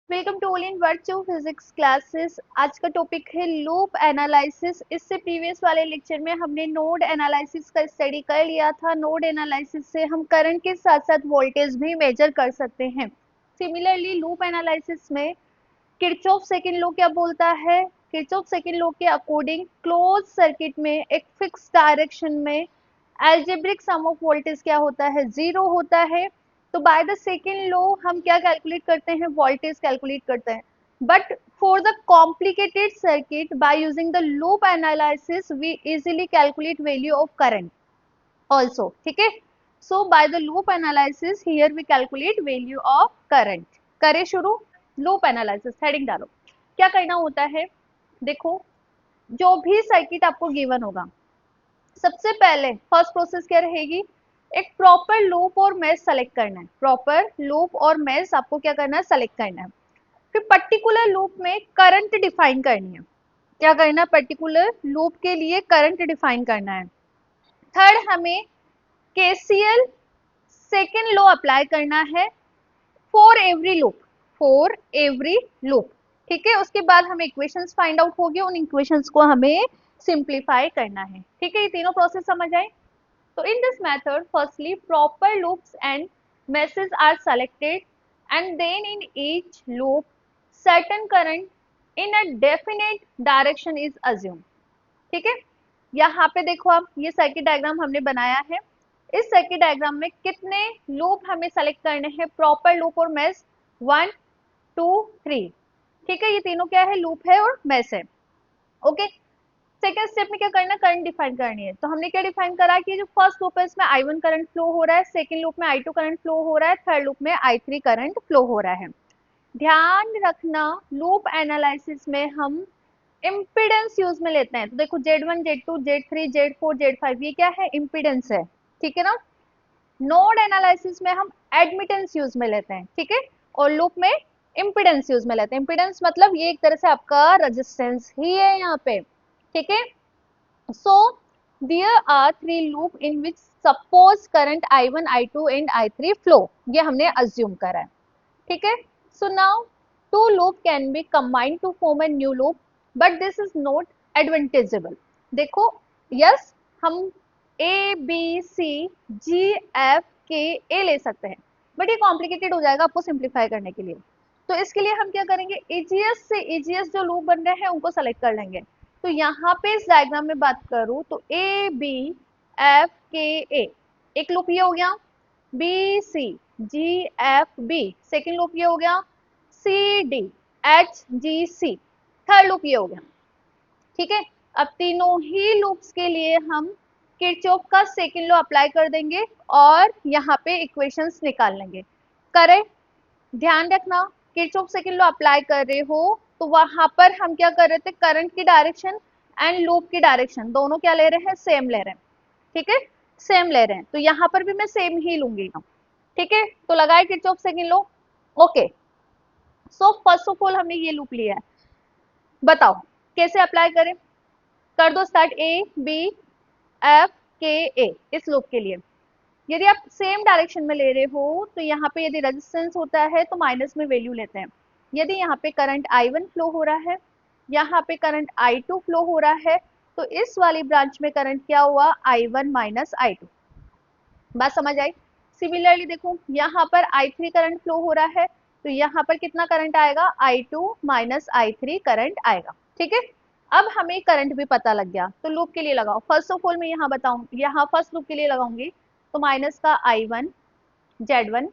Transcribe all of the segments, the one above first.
Welcome to all in virtual physics classes. आज का topic है लूप एनालिसिस। इससे प्रीवियस वाले लेक्चर में हमने नोड एनालिसिस का स्टडी कर लिया था। नोड एनालिसिस से हम करंट के साथ साथ वोल्टेज भी मेजर कर सकते हैं। सिमिलरली लूप एनालिसिस में किरचॉफ सेकंड लॉ क्या बोलता है? किरचॉफ सेकंड लॉ के अकॉर्डिंग क्लोज सर्किट में एक फिक्स डायरेक्शन में एल्जेब्रिक सम ऑफ वोल्टेज क्या होता है? जीरो होता है। तो बाय द सेकंड लॉ हम क्या कैलकुलेट करते हैं? वोल्टेज कैलकुलेट करते हैं। But for the complicated circuit by using the loop analysis we easily calculate value of current also, ठीक है। So by the loop analysis here we calculate value of current. करे शुरू। Loop analysis heading डालो। क्या करना होता है? देखो, जो भी सर्किट आपको गिवन होगा, सबसे पहले फर्स्ट प्रोसेस क्या रहेगी? एक प्रॉपर लूप और मेश सेलेक्ट करना है। प्रॉपर लूप और मेश आपको क्या करना है? सेलेक्ट करना है। फिर पर्टिकुलर लूप में करंट डिफाइन करनी है। क्या करना है? पर्टिकुलर लूप के लिए करंट डिफाइन करना है। थर्ड, हमें केसीएल सेकेंड लॉ अप्लाई करना है for every loop. For every loop, ठीक है। उसके बाद हमें इक्वेशंस फाइंड आउट होगी, उन इक्वेशंस को हमें सिंप्लीफाई करना है, ठीक है। ये तीनों प्रोसेस समझ आए? So in this method, firstly, proper loops and meshes are selected, and then in each loop, certain current in a definite direction is assumed. ठीक है। यहाँ पे देखो, आप ये सर्किट डायग्राम हमने बनाया है। इस सर्किट डायग्राम में कितने लूप हमें सेलेक्ट करने हैं? प्रॉपर लूप और मेश 1 2 3, ठीक है। ये तीनों क्या है? लूप है और मेश है। ओके। सेकेंड स्टेप में क्या करना है? करंट डिफाइन करनी है। तो हमने क्या डिफाइन करा कि जो फर्स्ट लूप है इसमें I1 करंट फ्लो हो रहा है, सेकेंड लूप में I2 करंट फ्लो हो रहा है, थर्ड लूप में I3 करंट फ्लो हो रहा है। ध्यान रखना, लूप एनालिसिस में हम इम्पीडेंस यूज में लेते हैं। तो देखो, Z1 Z2 Z3 Z4 Z5 ये क्या है? इम्पीडेंस है, ठीक है ना। नोड एनालिसिस में हम एडमिटेंस यूज में लेते हैं, ठीक है। और लूप में इम्पीडेंस यूज में लेते हैं। इम्पीडेंस मतलब ये एक तरह से आपका रेजिस्टेंस ही है यहाँ पे, ठीक है। So there are three loop in which suppose current I1, I2 and I3 flow. ये हमने assume करा है, ठीक है। So now two loop can be combined to form a new loop, but this is not advantageable. देखो, yes, हम A, B, C, G, F, K, A ले सकते हैं, बट ये कॉम्प्लिकेटेड हो जाएगा आपको सिंप्लीफाई करने के लिए। तो इसके लिए हम क्या करेंगे? ईजीएस से ईजीएस जो लूप बन रहे हैं उनको सेलेक्ट कर लेंगे। तो यहाँ पे इस डायग्राम में बात करूं तो ए बी एफ के ए एक लूप ये हो गया। बी सी जी एफ बी सेकेंड लूप ये हो गया। सी डी एच जी सी थर्ड लूप ये हो गया, ठीक है। अब तीनों ही लूप्स के लिए हम किरचॉफ का सेकेंड लॉ अप्लाई कर देंगे और यहाँ पे इक्वेशंस निकाल लेंगे। करें, ध्यान रखना, किरचॉफ सेकंड लॉ अप्लाई कर रहे हो तो वहां पर हम क्या कर रहे थे? करंट की डायरेक्शन एंड लूप की डायरेक्शन दोनों क्या ले रहे हैं? सेम ले रहे हैं, ठीक है। सेम ले रहे हैं, तो यहाँ पर भी मैं सेम ही लूंगी, ठीक है। तो लगाए Kirchhoff second law. Okay. So first of all हमने ये लूप लिया है, बताओ कैसे अप्लाई करें? कर दो स्टार्ट। ए बी एफ के ए इस लूप के लिए यदि आप सेम डायरेक्शन में ले रहे हो तो यहाँ पे यदि रेजिस्टेंस होता है तो माइनस में वैल्यू लेते हैं। यदि यहाँ पे करंट I1 फ्लो हो रहा है, यहाँ पे करंट I2 फ्लो हो रहा है, तो इस वाली ब्रांच में करंट क्या हुआ? I1 minus I2। बात समझ आई? सिमिलरली देखो, यहाँ पर I3 करंट फ्लो हो रहा है, तो यहाँ पर कितना करंट आएगा? I2 माइनस I3 करंट आएगा, ठीक है। अब हमें करंट भी पता लग गया, तो लूप के लिए लगाओ। फर्स्ट ऑफ ऑल मैं यहाँ बताऊँ, यहाँ फर्स्ट लूप के लिए लगाऊंगी तो माइनस का I1 Z1,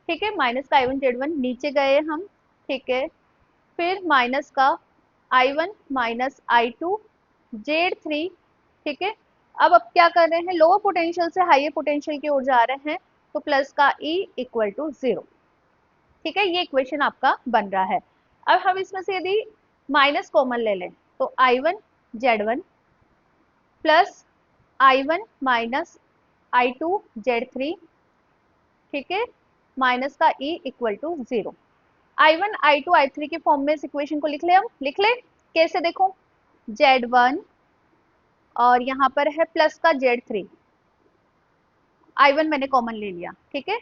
ठीक है। माइनस का I1 Z1 नीचे गए हम, ठीक है। फिर माइनस का I1 माइनस I2 Z3, ठीक है। अब क्या कर रहे हैं? लोअर पोटेंशियल से हाइयर पोटेंशियल की ओर जा रहे हैं, तो प्लस का E इक्वल टू 0, ठीक है। ये इक्वेशन आपका बन रहा है। अब हम इसमें से यदि माइनस कॉमन ले लें तो I1 Z1 plus I1 minus I2 Z3, ठीक है, माइनस का E equal to 0। I1 I2 I3 के फॉर्म में इस इक्वेशन को लिख ले। हम लिख ले कैसे? देखो, Z1 और यहाँ पर है प्लस का Z3, I1 मैंने कॉमन ले लिया, ठीक है,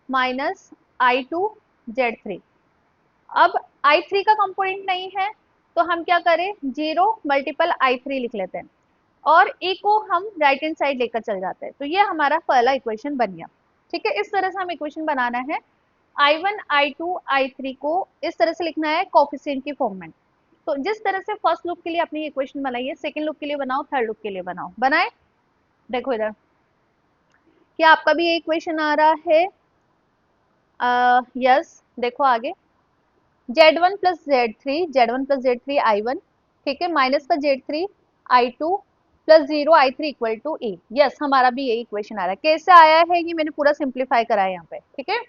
माइनस I2 Z3, अब I3 का कंपोनेंट नहीं है तो हम क्या करें, 0 मल्टीपल I3 लिख लेते हैं और e को हम राइट हैंड साइड लेकर चल जाते हैं। तो ये हमारा पहला इक्वेशन बन गया। ठीक है, इस तरह से हम इक्वेशन बनाना है। I1 I2 I3 को इस तरह से लिखना है कोफिशिएंट की फॉर्म में। तो जिस तरह से फर्स्ट लूप के लिए अपनी इक्वेशन बनाई है, सेकंड लूप के लिए बनाओ, थर्ड लूप के लिए बनाओ। बनाए, देखो इधर, क्या आपका भी ये इक्वेशन आ रहा है? यस, देखो आगे, Z1 प्लस Z3 I1, ठीक है, माइनस का Z3 I2 plus 0 I3 equal to E। Yes, हमारा भी यही इक्वेशन आ रहा है। कैसे आया है ये मैंने पूरा सिंप्लीफाई करा है यहाँ पे। ठीक है,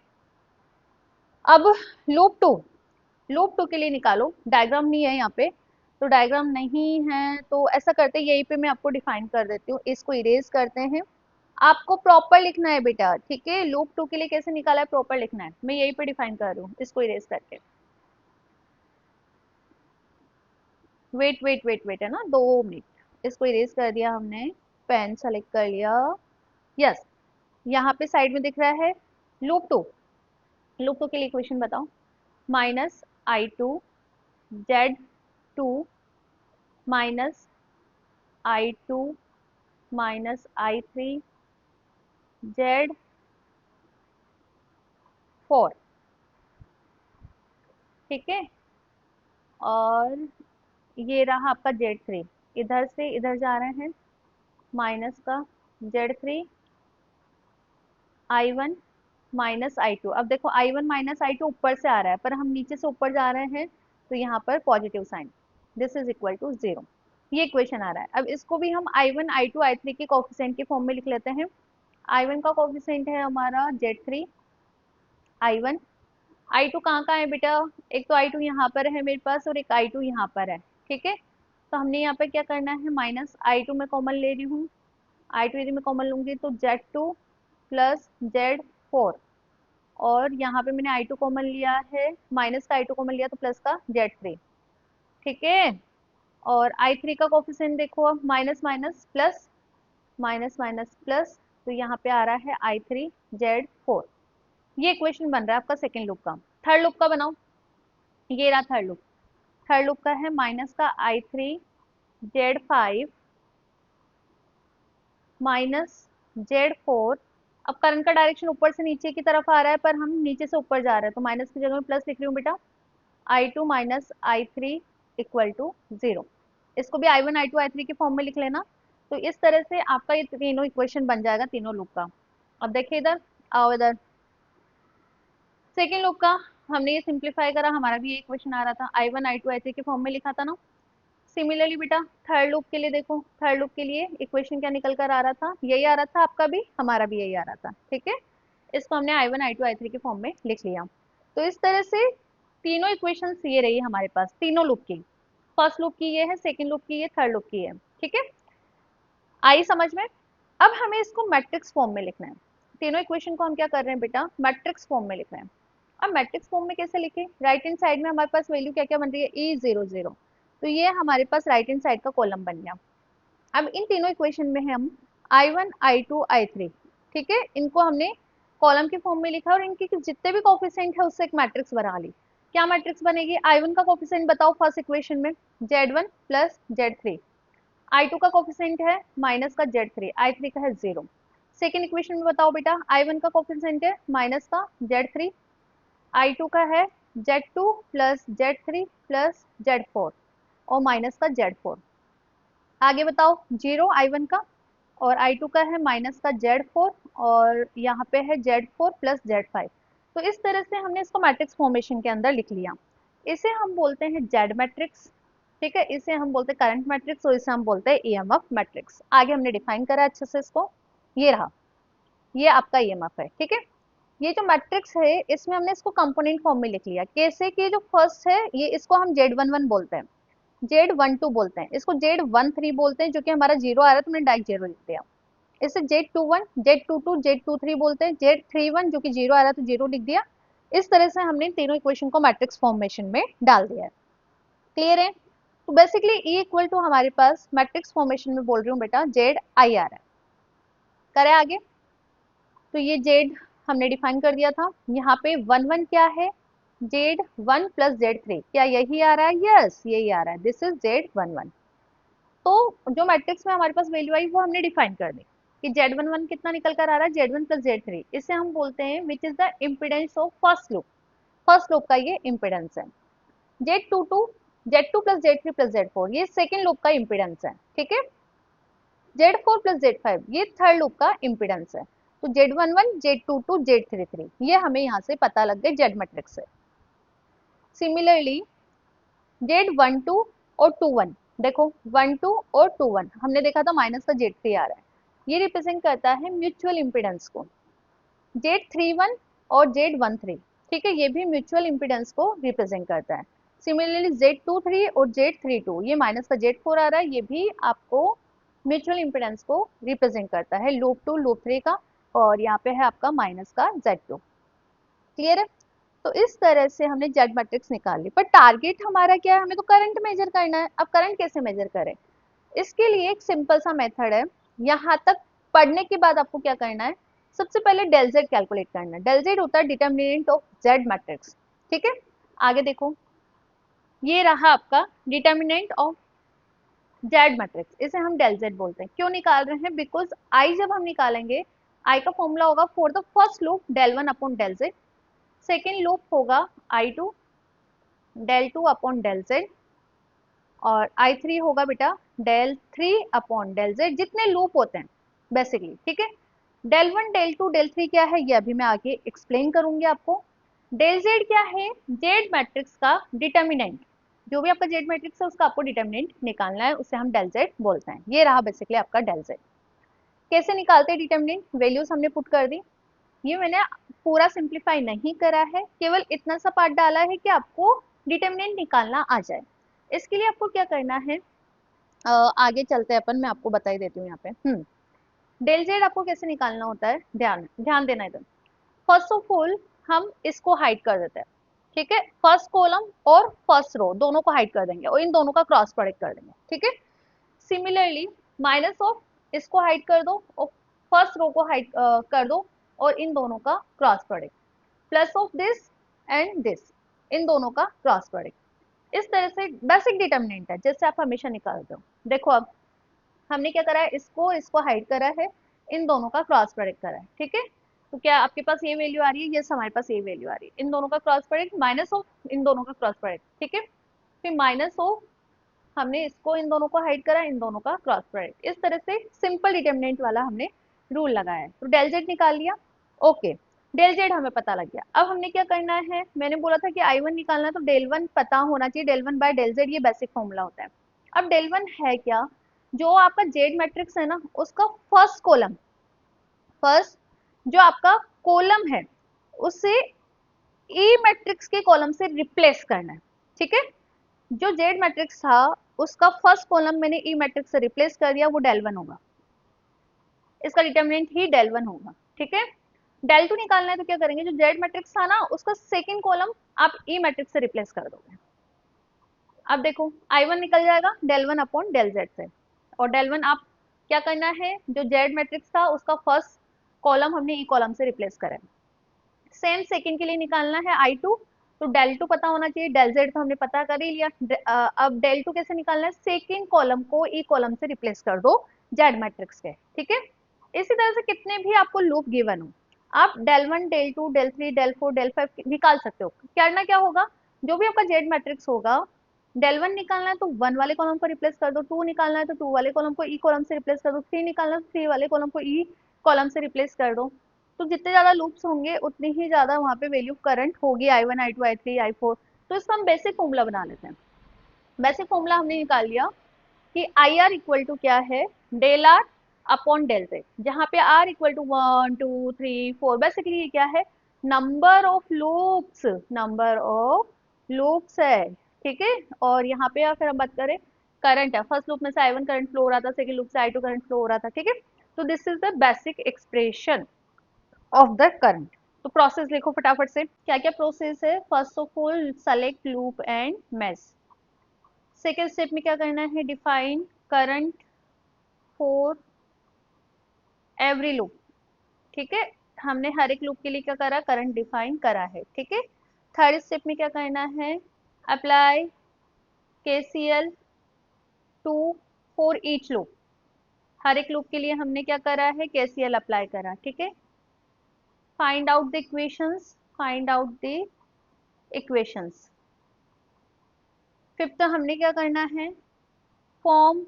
अब लूप टू के लिए निकालो। डायग्राम नहीं है यहाँ पे, तो डायग्राम नहीं है तो ऐसा करते हैं, यहीं पे मैं आपको डिफाइन कर देती हूँ। इसको इरेज करते हैं। आपको प्रॉपर लिखना है बेटा, ठीक है, लूप टू के लिए कैसे निकाला है प्रॉपर लिखना है। मैं यहीं पे डिफाइन कर रही हूँ, इसको इरेज करके। वेट है ना, 2 मिनट। इसको इरेज कर दिया हमने, पेन सेलेक्ट कर लिया। यस, यहाँ पे साइड में दिख रहा है लूप टू के लिए इक्वेशन बताओ। -I2 Z2 -I2 -I3 Z4। ठीक है, और ये रहा आपका Z3, इधर से इधर जा रहे हैं, माइनस का Z3 I1 -I2। अब देखो I1 -I2 ऊपर से आ रहा है, पर हम नीचे से ऊपर जा रहे हैं तो यहाँ पर positive sign, this is equal to 0। ये इक्वेशन आ रहा है। अब इसको भी हम I1 I2 I3 के कोफिशिएंट की फॉर्म में लिख लेते हैं। I1 का कोफिशिएंट है हमारा Z3 I1। I2 कहाँ है बेटा? एक तो I2 यहाँ पर है मेरे पास और एक I2 यहाँ पर है। ठीक है, तो हमने यहाँ पर क्या करना है, -I2 में कॉमन ले रही हूँ। I2 यदि मैं कॉमन लूंगी तो Z2 प्लस Z4, और यहाँ पे मैंने I2 कॉमन लिया है, माइनस का I2 कॉमन लिया तो प्लस का Z3। ठीक है, और I3 का कोफिशिएंट देखो, अब minus minus plus, minus minus plus, तो यहाँ पे आ रहा है I3 Z4। ये इक्वेशन बन रहा है आपका सेकेंड लूप का। थर्ड लूप का बनाओ, ये रहा थर्ड लूप का है -I3 Z5 -Z4। अब करंट का डायरेक्शन ऊपर से नीचे की तरफ आ रहा है, पर हम नीचे से ऊपर जा रहे हैं, तो माइनस की जगह में प्लस लिख रही हूँ बेटा। I2 -I3 equal to 0। इसको भी I1 I2 I3 के फॉर्म में लिख लेना। तो इस तरह से आपका ये तीनों इक्वेशन बन जाएगा तीनों लूप का। अब देखिए इधर, आओ इधर, सेकेंड लूप का हमने ये सिंप्लीफाई करा, हमारा भी ये इक्वेशन आ रहा था, I1 I2 I3 के फॉर्म में लिखा था ना। सिमिलरली बेटा थर्ड लूप के लिए देखो, थर्ड लूप के लिए इक्वेशन क्या निकल कर आ रहा था, यही आ रहा था आपका भी, हमारा भी यही आ रहा था। ठीक है, इसको हमने I1 I2 I3 के फॉर्म में लिख लिया। तो इस तरह से तीनों इक्वेशंस ये रही हमारे पास तीनों लूप की। फर्स्ट लूप की ये है, सेकंड लूप की ये, थर्ड लूप की है। ठीक है, आई समझ में? अब हमें इसको मैट्रिक्स फॉर्म में लिखना है। तीनों इक्वेशन को हम क्या कर रहे हैं बेटा, मैट्रिक्स फॉर्म में लिख रहे हैं। अब मैट्रिक्स फॉर्म में कैसे लिखे, राइट हैंड साइड में हमारे पास वैल्यू क्या क्या बन रही है, E00। तो ये हमारे पास राइट हैंड साइड का कॉलम बन गया। अब इन तीनों इक्वेशन में हम I1 I2 I3, ठीक है, इनको हमने कॉलम के फॉर्म में लिखा और इनके जितने भी कोफिशिएंट है उससे एक मैट्रिक्स बना ली। क्या मैट्रिक्स बनेगी, I1 का कोफिशिएंट बताओ फर्स्ट इक्वेशन में, Z1 प्लस Z3। I2 का कोफिशिएंट है माइनस का Z3, I3 का है 0। सेकेंड इक्वेशन में बताओ बेटा, I1 का कोफिशिएंट है माइनस का Z3, I2 का है Z2 plus Z3 plus Z4 और माइनस का Z4। आगे बताओ, 0 I1 का, और I2 का है माइनस का Z4, और यहाँ पे है Z4 प्लस Z5। तो इस तरह से हमने इसको मैट्रिक्स फॉर्मेशन के अंदर लिख लिया। इसे हम बोलते हैं Z मैट्रिक्स। ठीक है, इसे हम बोलते हैं करंट मैट्रिक्स, और इसे हम बोलते हैं EMF मैट्रिक्स। आगे हमने डिफाइन करा अच्छे से इसको, ये रहा, ये आपका EMF है। ठीक है, ये जो मैट्रिक्स है इसमें हमने इसको कंपोनेंट फॉर्म में लिख लिया। कैसे कि जो फर्स्ट है ये, इसको हम Z11 बोलते हैं, Z12 बोलते हैं, इसको Z13 बोलते हैं, जो कि हमारा 0 आ रहा है तो मैंने डायरेक्ट 0 लिख दिया। इसे Z21 Z22 Z23 बोलते हैं, Z31 जो कि 0 आ रहा है तो 0 लिख दिया। इस तरह से हमने तीनों इक्वेशन को मैट्रिक्स फॉर्मेशन में डाल दिया है। क्लियर है? तो बेसिकली E इक्वल टू हमारे पास मैट्रिक्स फॉर्मेशन में बोल रही हूँ बेटा Z I आ रहा है। करें आगे, तो ये Z हमने डिफाइन कर दिया था। यहाँ पे 1 1 क्या है, Z1 प्लस Z3, क्या यही आ रहा है? यस, यही आ रहा है, दिस इज Z11। तो जो मैट्रिक्स में हमारे पास वैल्यू आई वो हमने डिफाइन कर दी कि Z11 कितना निकल कर आ रहा है, Z1 प्लस Z3। इसे हम बोलते हैं which is the impedance of first loop का ये इम्पिडेंस है। Z22, Z2 plus Z3 plus Z4 ये सेकेंड लूप का इम्पिडेंस है, ठीक है। Z4 प्लस Z5 ये थर्ड लूप का इम्पिडेंस है। तो Z11, Z22, Z33 ये हमें यहाँ से पता लग गए Z मैट्रिक्स से। सिमिलरली Z12 और 21, देखो 12 और 21 हमने देखा था माइनस का Z3 आ रहा है, ये रिप्रेजेंट करता है म्यूचुअल इम्पिडेंस को। Z31 और Z13, ठीक है, ये भी म्यूचुअल इम्पिडेंस को रिप्रेजेंट करता है। सिमिलरली Z23 और Z32 ये माइनस का Z4 आ रहा है, ये भी आपको म्यूचुअल इम्पिडेंस को रिप्रेजेंट करता है, लूप 2 लूप 3 का, और यहाँ पे है आपका माइनस का Z2। क्लियर है? तो इस तरह से हमने जेड मैट्रिक्स निकाल ली, पर टारगेट हमारा क्या है? हमें तो करंट मेजर करना है। अब करंट कैसे मेजर करें? इसके लिए एक सिंपल सा मेथड है। यहाँ तक पढ़ने के बाद आपको क्या करना है? सबसे पहले डेल जेड कैलकुलेट करना है। डेल जेड होता है डिटर्मिनेंट ऑफ जेड मैट्रिक्स, ठीक है। आगे देखो, ये रहा आपका डिटर्मिनेंट ऑफ जेड मैट्रिक्स, इसे हम डेल जेड बोलते हैं। क्यों निकाल रहे हैं? बिकॉज आई जब हम निकालेंगे, आई का फॉर्मूला होगा for the first loop del one upon del Z, second loop होगा I2 del two upon del Z, और I3 होगा बेटा del three upon del Z, जितने लूप होते हैं बेसिकली, ठीक है। Del one del two del three क्या है ये अभी मैं आगे एक्सप्लेन करूंगी आपको। डेल जेड क्या है? जेड मैट्रिक्स का डिटर्मिनेंट, जो भी आपका जेड मैट्रिक्स है उसका आपको डिटर्मिनेंट निकालना है, उसे हम डेल जेड बोलते हैं। ये रहा बेसिकली आपका डेल जेड। कैसे निकालते हैं डिटर्मिनेंट? वैल्यूज हमने पुट कर दी। ये मैंने पूरा सिंप्लीफाई नहीं करा है, केवल इतना सा पार्ट डाला है कि आपको डिटर्मिनेंट निकालना आ जाए। इसके लिए आपको क्या करना है, आगे चलते हैं अपन, मैं आपको बता ही देती हूँ यहाँ पे। डेल जेड आपको कैसे निकालना होता है, ध्यान ध्यान देना इधर। फर्स्ट ऑफ ऑल हम इसको हाइड कर देते हैं, ठीक है। फर्स्ट कॉलम और फर्स्ट रो दोनों को हाइड कर देंगे और इन दोनों का क्रॉस प्रोडक्ट कर देंगे, ठीक है। सिमिलरली माइनस ऑफ इसको हाइड कर दो और फर्स्ट रो को हाइड कर दो और इन दोनों का cross product, plus of this and this, इन दोनों का क्रॉस प्रोडक्ट। इस तरह से बेसिक डिटर्मिनेंट है जैसे आप हमेशा निकालते हो। देखो अब हमने क्या करा है, इसको इसको हाइड करा है, इन दोनों का क्रॉस प्रोडक्ट करा है, ठीक है। तो क्या आपके पास ये वैल्यू आ रही है, यस हमारे पास ये वैल्यू आ रही है, इन दोनों का क्रॉस प्रोडक्ट माइनस ऑफ इन दोनों का क्रॉस प्रोडक्ट, ठीक है। फिर माइनस ऑफ, हमने इसको इन दोनों को हाइड करा, इन दोनों का क्रॉस प्रोडक्ट। इस तरह से सिंपल डिटर्मिनेंट वाला हमने रूल लगाया है। तो डेल जेड निकाल लिया, ओके। डेल जेड हमें पता लग गया। अब हमने क्या करना है, मैंने बोला था कि आई वन निकालना है तो डेल वन पता होना चाहिए, del one by del Z ये बेसिक फॉर्मूला होता है। अब डेल वन है क्या? जो आपका जेड मैट्रिक्स है ना उसका फर्स्ट कॉलम, फर्स्ट जो आपका कॉलम है उसे ई मैट्रिक्स के कॉलम से रिप्लेस करना है, ठीक है। जो जेड मैट्रिक्स था उसका फर्स्ट कॉलम मैंने ई मैट्रिक्स से रिप्लेस कर दिया, वो डेल वन होगा, इसका डिटर्मिनेंट ही डेल वन होगा, ठीक है। डेल टू निकालना है तो क्या करेंगे, जो जेड मैट्रिक्स था ना उसका सेकेंड कॉलम आप ई मैट्रिक्स से रिप्लेस कर दोगे। अब देखो आई वन निकल जाएगा del one upon del Z से, और डेल वन आप क्या करना है, जो जेड मैट्रिक्स था उसका फर्स्ट कॉलम हमने ई कॉलम से रिप्लेस करा है। सेम सेकंड के लिए निकालना है आई टू, तो डेल टू पता होना चाहिए, डेल जेड तो हमने पता कर ही लिया। अब डेल टू कैसे निकालना है, सेकंड कॉलम को ई कॉलम से रिप्लेस कर दो जेड मैट्रिक्स के, ठीक है। इसी तरह से कितने भी आपको लूप गिवन हो, आप del one del two del three del four del five निकाल सकते हो। करना क्या होगा, जो भी आपका जेड मैट्रिक्स होगा, डेल वन निकालना है तो वन वाले कॉलम को रिप्लेस कर दो, टू निकालना है तो टू वाले कॉलम को ई कॉलम से रिप्लेस कर दो, थ्री निकालना है तो थ्री वाले कॉलम को ई कॉलम से रिप्लेस कर दो। तो जितने ज्यादा लूप्स होंगे उतनी ही ज्यादा वहां पे वैल्यू करंट होगी, I one I two I three I four. तो इसका हम बेसिक फॉर्मूला बना लेते हैं। बेसिक फॉर्मूला हमने निकाल लिया कि आई आर इक्वल टू क्या है, del R upon del Z, जहाँ पे R equal to one two three four, basically ये क्या है, number of loops, number of loops है, ठीक है। और यहाँ पे अगर हम बात करें करंट है, फर्स्ट लूप में से आई वन करंट फ्लो हो रहा था, सेकंड लूप से आई टू करंट फ्लो हो रहा था, ठीक है। तो this is the basic expression of the current. तो प्रोसेस लिखो फटाफट से, क्या क्या प्रोसेस है। First of all select loop and mash. Second step में क्या करना है, define current for every loop, ठीक है। हमने हर एक लूप के लिए क्या करा, करंट डिफाइन करा है, ठीक है। थर्ड स्टेप में क्या करना है, apply KCL to for each loop. हर एक लूप के लिए हमने क्या करा है, KCL अप्लाई करा, ठीक है। Find out the equations, find out the equations. Fifth हमने क्या करना है, फॉर्म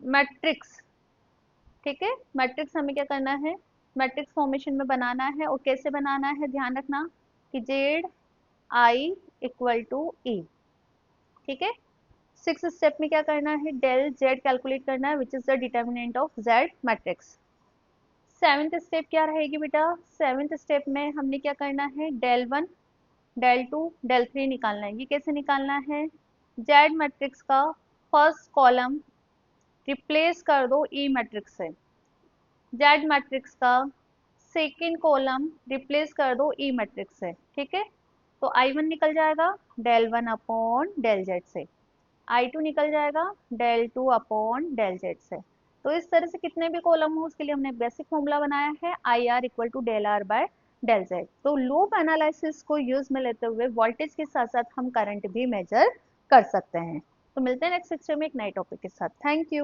मैट्रिक्स, ठीक है। मैट्रिक्स हमें क्या करना है, मैट्रिक्स फॉर्मेशन में बनाना है। और कैसे बनाना है, ध्यान रखना कि जेड आई इक्वल टू ई, ठीक है। सिक्स स्टेप में क्या करना है, डेल जेड कैलकुलेट करना है which is the determinant of Z matrix. Seventh step क्या रहेगी बेटा, सेवेंथ स्टेप में हमने क्या करना है, del one del two del three निकालना है। ये कैसे निकालना है, जेड मैट्रिक्स का फर्स्ट कॉलम रिप्लेस कर दो ई मैट्रिक्स से, जेड मैट्रिक्स का सेकेंड कॉलम रिप्लेस कर दो ई मैट्रिक्स से, ठीक है। तो आई वन निकल जाएगा del one upon del Z से, आई टू निकल जाएगा del two upon del Z से। तो इस तरह से कितने भी कॉलम हो उसके लिए हमने बेसिक फॉर्मूला बनाया है, I R equal to del R by del Z. तो लूप एनालिसिस को यूज में लेते हुए वोल्टेज के साथ साथ हम करंट भी मेजर कर सकते हैं। तो मिलते हैं नेक्स्ट लेक्चर में एक नए टॉपिक के साथ। Thank you.